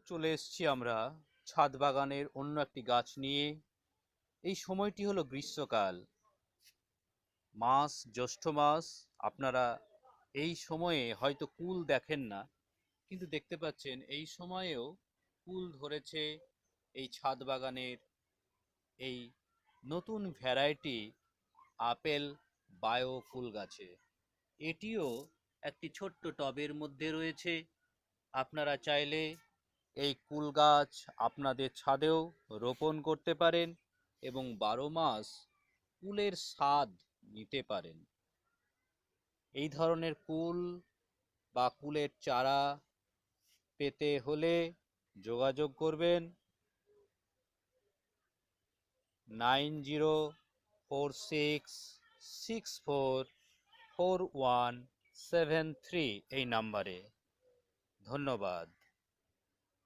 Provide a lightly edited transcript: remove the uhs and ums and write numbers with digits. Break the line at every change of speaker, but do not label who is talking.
চলে এসেছি আমরা ছাদ বাগানের অন্য একটি গাছ নিয়ে। এই সময়টি হলো গ্রীষ্মকাল, জ্যৈষ্ঠ মাস। আপনারা এই সময়ে হয়তো কুল দেখেন না, কিন্তু দেখতে পাচ্ছেন এই সময়েও কুল ধরেছে এই ছাদ বাগানের এই নতুন ভ্যারাইটি আপেল বায়ো ফুল গাছে। এটিও একটি ছোট্ট টবের মধ্যে রয়েছে। আপনারা চাইলে এই কুল গাছ আপনাদের ছাদেও রোপণ করতে পারেন এবং 12 মাস কুলের স্বাদ নিতে পারেন। এই ধরনের কুল বা কুলের চারা পেতে হলে যোগাযোগ করবেন 9046644173 এই নাম্বারে। ধন্যবাদ।